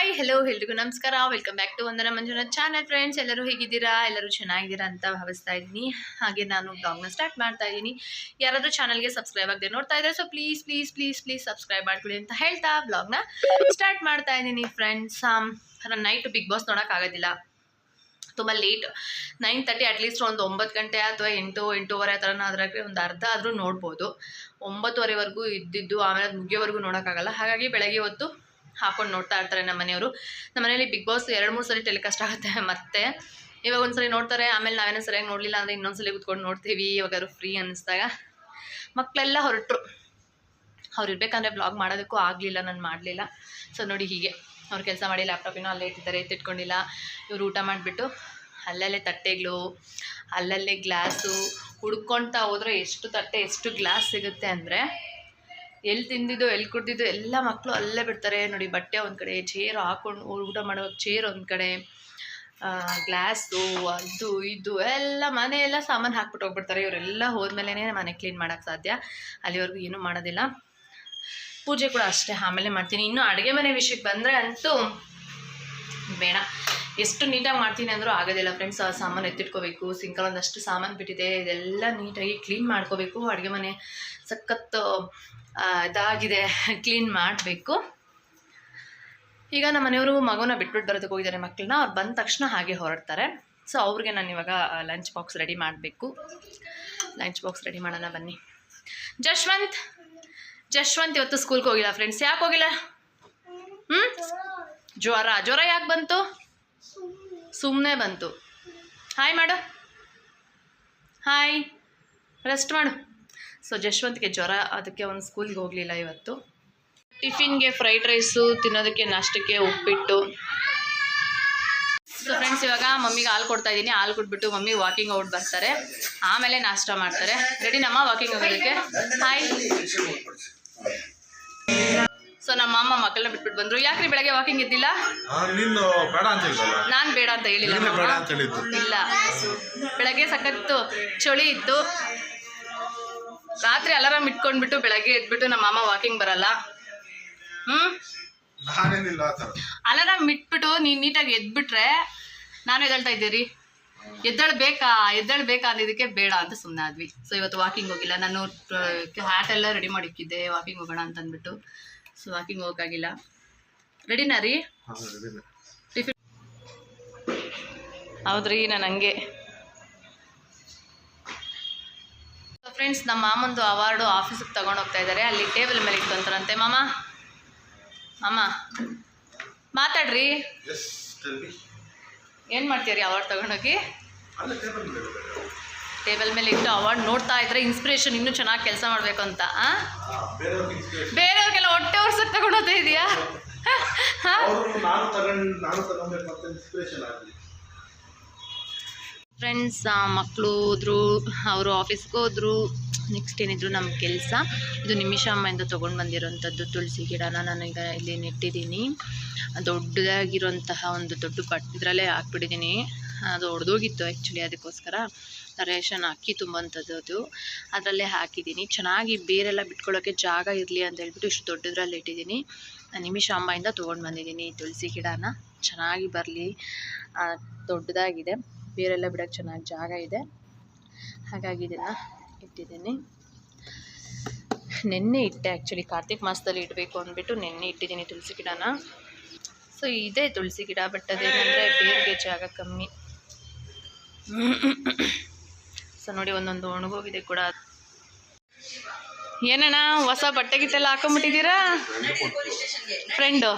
Hi hello ಎಲ್ರಿಗೂ ನಮಸ್ಕಾರ. Welcome back to Vandana Manjunath channel. Friends, ಎಲ್ಲರೂ ಹೇಗಿದ್ದೀರಾ? ಎಲ್ಲರೂ ಚೆನ್ನಾಗಿದ್ದೀರಾ ಅಂತ ಭಾವಿಸ್ತಾ ಇದ್ದೀನಿ. ಹಾಗೆ ನಾನು ಬ್ಲಾಗ್ನ ಸ್ಟಾರ್ಟ್ ಮಾಡ್ತಾ ಇದ್ದೀನಿ. ಯಾರಾದರೂ ಚಾನಲ್ಗೆ ಸಬ್ಸ್ಕ್ರೈಬ್ ಆಗದೆ ನೋಡ್ತಾ ಇದ್ದಾರೆ, so please please please please subscribe ಮಾಡ್ಕೊಳ್ಳಿ ಅಂತ ಹೇಳ್ತಾ ಬ್ಲಾಗ್ನ ಸ್ಟಾರ್ಟ್ ಮಾಡ್ತಾ ಇದ್ದೀನಿ. ಫ್ರೆಂಡ್ಸ್, ನೈಟ್ ಬಿಗ್ ಬಾಸ್ ನೋಡೋಕ್ಕಾಗೋದಿಲ್ಲ, ತುಂಬ ಲೇಟ್, 9:30 ಅಟ್ಲೀಸ್ಟ್ ಒಂದು 9 ಗಂಟೆ ಅಥವಾ 8-8:15 ಆ ಥರನ ಅದರಾಗೆ ಒಂದು ಅರ್ಧ ಆದರೂ ನೋಡ್ಬೋದು. 9:30ವರೆಗೂ ಇದ್ದಿದ್ದು ಆಮೇಲೆ ಮುಗಿಯೋವರೆಗೂ ನೋಡೋಕ್ಕಾಗಲ್ಲ. ಹಾಗಾಗಿ ಬೆಳಗ್ಗೆ ಹೊತ್ತು ಹಾಕೊಂಡು ನೋಡ್ತಾ ಇರ್ತಾರೆ ನಮ್ಮ ಮನೆಯವರು. ನಮ್ಮ ಮನೇಲಿ ಬಿಗ್ ಬಾಸ್ 2-3 ಸರಿ ಟೆಲಿಕಾಸ್ಟ್ ಆಗುತ್ತೆ. ಮತ್ತೆ ಇವಾಗ ಒಂದ್ಸರಿ ನೋಡ್ತಾರೆ, ಆಮೇಲೆ ನಾವೇನೋ ಸರಿಯಾಗಿ ನೋಡಲಿಲ್ಲ ಅಂದರೆ ಇನ್ನೊಂದ್ಸಲಿ ಕೂತ್ಕೊಂಡು ನೋಡ್ತೀವಿ. ಇವಾಗಾದ್ರು ಫ್ರೀ ಅನ್ನಿಸ್ದಾಗ. ಮಕ್ಕಳೆಲ್ಲ ಹೊರಟರು, ಅವ್ರು ಇರಬೇಕಂದ್ರೆ ಬ್ಲಾಗ್ ಮಾಡೋದಕ್ಕೂ ಆಗಲಿಲ್ಲ, ನಾನು ಮಾಡಲಿಲ್ಲ. ಸೊ ನೋಡಿ, ಹೀಗೆ ಅವ್ರು ಕೆಲಸ ಮಾಡಿ ಲ್ಯಾಪ್ಟಾಪಿನೂ ಅಲ್ಲೇ ಇಟ್ಟಿದ್ದಾರೆ, ಎತ್ತಿಟ್ಕೊಂಡಿಲ್ಲ. ಇವರು ಊಟ ಮಾಡಿಬಿಟ್ಟು ಅಲ್ಲಲ್ಲೇ ತಟ್ಟೆಗಳು, ಅಲ್ಲಲ್ಲೇ ಗ್ಲಾಸು ಹುಡ್ಕೊಳ್ತಾ ಹೋದರೆ ಎಷ್ಟು ತಟ್ಟೆ ಎಷ್ಟು ಗ್ಲಾಸ್ ಸಿಗುತ್ತೆ ಅಂದರೆ, ಎಲ್ಲಿ ತಿಂದಿದ್ದು ಎಲ್ಲಿ ಕುಡ್ದಿದ್ದು ಎಲ್ಲ ಮಕ್ಕಳು ಅಲ್ಲೇ ಬಿಡ್ತಾರೆ. ನೋಡಿ, ಬಟ್ಟೆ ಒಂದು ಕಡೆ, ಚೇರ್ ಹಾಕೊಂಡು ಊಟ ಮಾಡುವಾಗ ಚೇರ್ ಒಂದು ಕಡೆ, ಗ್ಲಾಸು ಅದು ಇದು ಎಲ್ಲ ಮನೆಯೆಲ್ಲ ಸಾಮಾನು ಹಾಕ್ಬಿಟ್ಟು ಹೋಗ್ಬಿಡ್ತಾರೆ. ಇವರೆಲ್ಲ ಹೋದ್ಮೇಲೆ ಮನೆ ಕ್ಲೀನ್ ಮಾಡೋಕ್ಕೆ ಸಾಧ್ಯ, ಅಲ್ಲಿವರೆಗೂ ಏನೂ ಮಾಡೋದಿಲ್ಲ. ಪೂಜೆ ಕೂಡ ಅಷ್ಟೇ ಆಮೇಲೆ ಮಾಡ್ತೀನಿ. ಇನ್ನು ಅಡುಗೆ ಮನೆ ವಿಷಯಕ್ಕೆ ಬಂದರೆ ಅಂತೂ ಬೇಡ, ಎಷ್ಟು ನೀಟಾಗಿ ಮಾಡ್ತೀನಿ ಅಂದರೂ ಆಗೋದಿಲ್ಲ ಫ್ರೆಂಡ್ಸ್. ಆ ಸಾಮಾನು ಎತ್ತಿಟ್ಕೋಬೇಕು, ಸಿಂಕಲ್ಲಿ ಒಂದಷ್ಟು ಸಾಮಾನು ಬಿಟ್ಟಿದೆ, ಇದೆಲ್ಲ ನೀಟಾಗಿ ಕ್ಲೀನ್ ಮಾಡ್ಕೋಬೇಕು. ಅಡುಗೆ ಮನೆ ಸಖತ್ತು ಇದಾಗಿದೆ, ಕ್ಲೀನ್ ಮಾಡಬೇಕು. ಈಗ ನಮ್ಮ ಮನೆಯವರು ಮಗುನ ಬಿಟ್ಬಿಟ್ಟು ಬರೋದಕ್ಕೆ ಹೋಗಿದ್ದಾರೆ, ಮಕ್ಕಳನ್ನ. ಅವ್ರು ಬಂದ ತಕ್ಷಣ ಹಾಗೆ ಹೊರಡ್ತಾರೆ. ಸೊ ಅವ್ರಿಗೆ ನಾನು ಇವಾಗ ಲಂಚ್ ಬಾಕ್ಸ್ ರೆಡಿ ಮಾಡಬೇಕು. ಲಂಚ್ ಬಾಕ್ಸ್ ರೆಡಿ ಮಾಡೋಣ ಬನ್ನಿ. ಜಶ್ವಂತ್ ಇವತ್ತು ಸ್ಕೂಲ್ಗೆ ಹೋಗಿಲ್ಲ ಫ್ರೆಂಡ್ಸ್. ಯಾಕೆ ಹೋಗಿಲ್ಲ? ಜ್ವರ ಯಾಕೆ ಬಂತು? ಸುಮ್ಮನೆ ಬಂತು. ಹಾಯ್ ಮಾಡು, ಹಾಯ್, ರೆಸ್ಟ್ ಮಾಡು. ಸೊ ಜಶ್ವಂತ್ಗೆ ಜ್ವರ, ಅದಕ್ಕೆ ಒಂದು ಸ್ಕೂಲ್ಗೆ ಹೋಗಲಿಲ್ಲ ಇವತ್ತು. ಟಿಫಿನ್ಗೆ ಫ್ರೈಡ್ ರೈಸು, ತಿನ್ನೋದಕ್ಕೆ ನಾಷ್ಟಕ್ಕೆ ಉಪ್ಪಿಟ್ಟು. ಸೊ ಫ್ರೆಂಡ್ಸ್, ಇವಾಗ ಮಮ್ಮಿಗೆ ಹಾಲು ಕೊಡ್ತಾ ಇದ್ದೀನಿ. ಹಾಲು ಕೊಟ್ಬಿಟ್ಟು ಮಮ್ಮಿ ವಾಕಿಂಗ್ ಔಟ್ ಬರ್ತಾರೆ, ಆಮೇಲೆ ನಾಷ್ಟ ಮಾಡ್ತಾರೆ. ರೆಡಿ ನಮ್ಮ ವಾಕಿಂಗ್ ಹೋಗೋದಕ್ಕೆ? ಹಾಯ್. ಸೊ ನಮ್ಮ ಅಮ್ಮ ಮಕ್ಕಳನ್ನ ಬಿಟ್ಬಿಟ್ಟು ಬಂದರು. ಯಾಕ್ರಿ ಬೆಳಗ್ಗೆ ವಾಕಿಂಗ್ ಇದ್ದಿಲ್ಲ? ನಾನು ಬೇಡ ಅಂತ ಹೇಳಿಲ್ಲ, ಇಲ್ಲ. ಬೆಳಗ್ಗೆ ಸಖತ್ತು ಚಳಿ ಇತ್ತು, ರಾತ್ರಿ ಅಲಾರಾಮ್ ಇಟ್ಕೊಂಡ್ಬಿಟ್ಟು ಬೆಳಗ್ಗೆ ಎದ್ಬಿಟ್ಟು ನಮ್ಮ ಅಮ್ಮ ವಾಕಿಂಗ್ ಬರಲ್ಲ. ಅಲಾರಾಮ್ ಇಟ್ಬಿಟ್ಟು ನೀನು ನೀಟಾಗಿ ಎದ್ಬಿಟ್ರೆ ನಾನು ಎದ್ದೇಳ್ತಾ ಇದ್ದೀರಿ. ಎದ್ದೇಳ್ಬೇಕಾ ಅಂದಿದ್ದಕ್ಕೆ ಬೇಡ ಅಂತ ಸುಮ್ಮನೆ ಆದ್ವಿ. ಸೊ ಇವತ್ತು ವಾಕಿಂಗ್ ಹೋಗಿಲ್ಲ. ನಾನು ಹ್ಯಾಟ್ ಎಲ್ಲ ರೆಡಿ ಮಾಡಿಕ್ಕಿದ್ದೆ ವಾಕಿಂಗ್ ಹೋಗೋಣ ಅಂತ ಅಂದ್ಬಿಟ್ಟು. ಸೊ ವಾಕಿಂಗ್ ಹೋಗೋಕ್ಕಾಗಿಲ್ಲ. ರೆಡಿನಾ ರೀ? ಟಿಫಿನ್ ಹೌದ್ರಿ, ನಾನು ಹಂಗೆ. ಫ್ರೆಂಡ್ಸ್, ನಮ್ಮ ಮಾಮಂದು ಅವಾರ್ಡು ಆಫೀಸಿಗೆ ತಗೊಂಡು ಹೋಗ್ತಾ ಇದ್ದಾರೆ. ಅಲ್ಲಿ ಟೇಬಲ್ ಮೇಲೆ ಇಟ್ಕೊಂತಾರಂತೆ. ಮಾಮ ಮಾತಾಡ್ರಿ, ಏನು ಮಾಡ್ತೀರಿ ಅವಾರ್ಡ್ ತಗೊಂಡೋಗಿ? ಟೇಬಲ್ ಮೇಲೆ ಇಟ್ಟು ಅವಾರ್ಡ್ ನೋಡ್ತಾ ಇದ್ರೆ ಇನ್ಸ್ಪಿರೇಷನ್, ಇನ್ನೂ ಚೆನ್ನಾಗಿ ಕೆಲಸ ಮಾಡಬೇಕು ಅಂತ. ಬೇರೆಯವ್ರಿಗೆಲ್ಲ ಹೊಟ್ಟೆ ವರ್ಷಕ್ಕೆ ತಗೊಂಡೋಗ್ತಾ ಇದೆಯಾ? ಫ್ರೆಂಡ್ಸ್, ಮಕ್ಕಳು ಹೋದ್ರು, ಅವರು ಆಫೀಸ್ಗೆ ಹೋದ್ರು. ನೆಕ್ಸ್ಟ್ ಏನಿದ್ರು ನಮ್ಮ ಕೆಲಸ. ಇದು ನಿಮಿಷ ಅಮ್ಮೆಯಿಂದ ತೊಗೊಂಡು ಬಂದಿರೋಂಥದ್ದು ತುಳಸಿ ಗಿಡನ ನಾನೀಗ ಇಲ್ಲಿ ನೆಟ್ಟಿದ್ದೀನಿ. ದೊಡ್ಡದಾಗಿರೋಂತಹ ಒಂದು ದೊಡ್ಡ ಇದರಲ್ಲೇ ಹಾಕ್ಬಿಟ್ಟಿದ್ದೀನಿ. ಅದು ಒಡೆದೋಗಿತ್ತು ಆ್ಯಕ್ಚುಲಿ, ಅದಕ್ಕೋಸ್ಕರ ರೇಷನ್ ಅಕ್ಕಿ ತುಂಬಂಥದ್ದು ಅದು, ಅದರಲ್ಲೇ ಹಾಕಿದ್ದೀನಿ. ಚೆನ್ನಾಗಿ ಬೇರೆಲ್ಲ ಬಿಟ್ಕೊಳ್ಳೋಕ್ಕೆ ಜಾಗ ಇರಲಿ ಅಂತ ಹೇಳ್ಬಿಟ್ಟು ಇಷ್ಟು ದೊಡ್ಡದ್ರಲ್ಲಿ ಇಟ್ಟಿದ್ದೀನಿ. ನಿಮಿಷ ಅಮ್ಮೆಯಿಂದ ತೊಗೊಂಡು ಬಂದಿದ್ದೀನಿ ತುಳಸಿ ಗಿಡನ. ಚೆನ್ನಾಗಿ ಬರಲಿ, ದೊಡ್ಡದಾಗಿದೆ, ಬೇರೆಲ್ಲ ಬಿಡೋಕ್ಕೆ ಚೆನ್ನಾಗಿ ಜಾಗ ಇದೆ, ಹಾಗಾಗಿ ಇದನ್ನು ಇಟ್ಟಿದ್ದೀನಿ. ನೆನ್ನೆ ಇಟ್ಟೆ ಆ್ಯಕ್ಚುಲಿ, ಕಾರ್ತಿಕ್ ಮಾಸದಲ್ಲಿ ಇಡಬೇಕು ಅಂದ್ಬಿಟ್ಟು ನೆನ್ನೆ ಇಟ್ಟಿದ್ದೀನಿ ತುಳಸಿ ಗಿಡನ. ಸೊ ಇದೆ ತುಳಸಿ ಗಿಡ, ಬಟ್ ಅದೇನೆಂದರೆ ಬೇರಿಗೆ ಜಾಗ ಕಮ್ಮಿ. ಸೊ ನೋಡಿ, ಒಂದೊಂದು ಒಣಗೋಗಿದೆ ಕೂಡ. ಏನಣ್ಣ ಹೊಸ ಬಟ್ಟೆ ಗಿಟ್ಟೆಲ್ಲ ಹಾಕೊಂಬಿಟ್ಟಿದ್ದೀರಾ? ಫ್ರೆಂಡು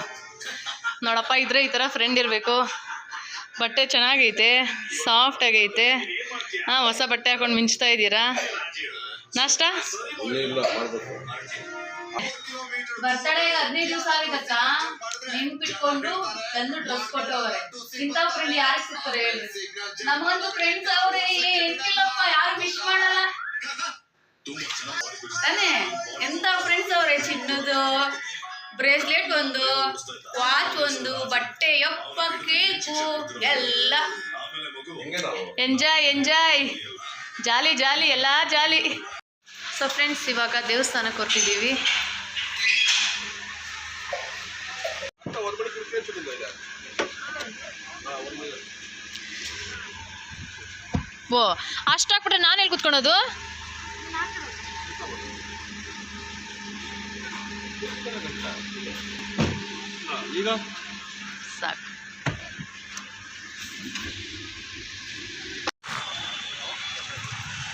ನೋಡಪ್ಪ, ಇದ್ರೆ ಈ ಥರ ಫ್ರೆಂಡ್ ಇರಬೇಕು. ಬಟ್ಟೆ ಚೆನ್ನಾಗೈತೆ, ಸಾಫ್ಟ್ ಆಗೈತೆ. ಹೊಸ ಬಟ್ಟೆ ಹಾಕೊಂಡು ಮಿಂಚ್ತಾ ಇದ್ದೀರಾ. ನಾಷ್ಟ ಬರ್ತಡೆಗೆ 15 ದಿವಸ ಆಗಿದ್ದಕ್ಕ ನೆನ್ಪಿಟ್ಕೊಂಡು ತಂದು ಡ್ರೆಸ್ ಕೊಟ್ಟವ್ರೆ. ಇಂಥ ಫ್ರೆಂಡ್ ಯಾರಿಗೆ ಸಿಗ್ತಾರೆ ಹೇಳ್ರಿ? ನಮಗಂತೂ ಫ್ರೆಂಡ್ಸ್ ಅವ್ರೆ, ಎಂತಿಲ್ಲಪ್ಪ, ಯಾರು ಮಿಸ್ ಮಾಡಲ್ಲ ತಾನೇ. ಎಂಥ ಫ್ರೆಂಡ್ಸ್ ಅವ್ರೆ, ಚಿನ್ನದು ಬ್ರೇಸ್ಲೆಟ್ ಒಂದು, ವಾಚ್ ಒಂದು, ಬಟ್ಟೆ, ಯಪ್ಪ, ಕೇಕು ಎಲ್ಲ ಎಂಜಾಯ್, ಜಾಲಿ ಎಲ್ಲ ಜಾಲಿ. ಸೊ ಫ್ರೆಂಡ್ಸ್, ಇವಾಗ ದೇವಸ್ಥಾನಕ್ಕೆ ಹೊರಟಿದ್ದೀವಿ. ಓ ಅಷ್ಟಾಗ್ಬಿಟ್ರೆ ನಾನು ಎಲ್ಲಿ ಕುತ್ಕೊಳೋದು? ಸಾಕು.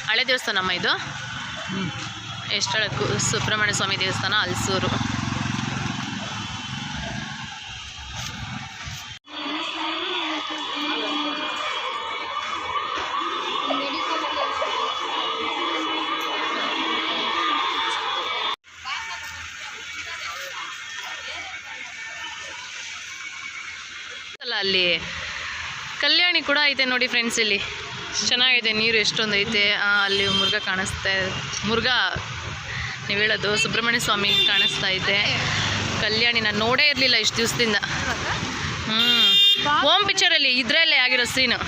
ಹಳೆ ದೇವಸ್ಥಾನಮ್ಮ ಇದು. ಎಷ್ಟು ಸುಬ್ರಹ್ಮಣ್ಯ ಸ್ವಾಮಿ ದೇವಸ್ಥಾನ, ಹಲಸೂರು. ಅಲ್ಲಿ ಕಲ್ಯಾಣಿ ಕೂಡ ಐತೆ ನೋಡಿ ಫ್ರೆಂಡ್ಸ್. ಇಲ್ಲಿ ಚೆನ್ನಾಗಿದೆ, ನೀರು ಎಷ್ಟೊಂದು ಐತೆ. ಅಲ್ಲಿ ಮುರುಘಾ ಕಾಣಿಸ್ತಾ ಇದೆ. ಮುರುಘಾ ನೀವು ಹೇಳೋದು ಸುಬ್ರಹ್ಮಣ್ಯ ಸ್ವಾಮಿ ಕಾಣಿಸ್ತಾ ಐತೆ. ಕಲ್ಯಾಣಿ ನಾನು ನೋಡೇ ಇರಲಿಲ್ಲ ಇಷ್ಟು ದಿವಸದಿಂದ. ಓಮ್ ಪಿಕ್ಚರಲ್ಲಿ ಇದರಲ್ಲೇ ಆಗಿರೋ ಸೀನು.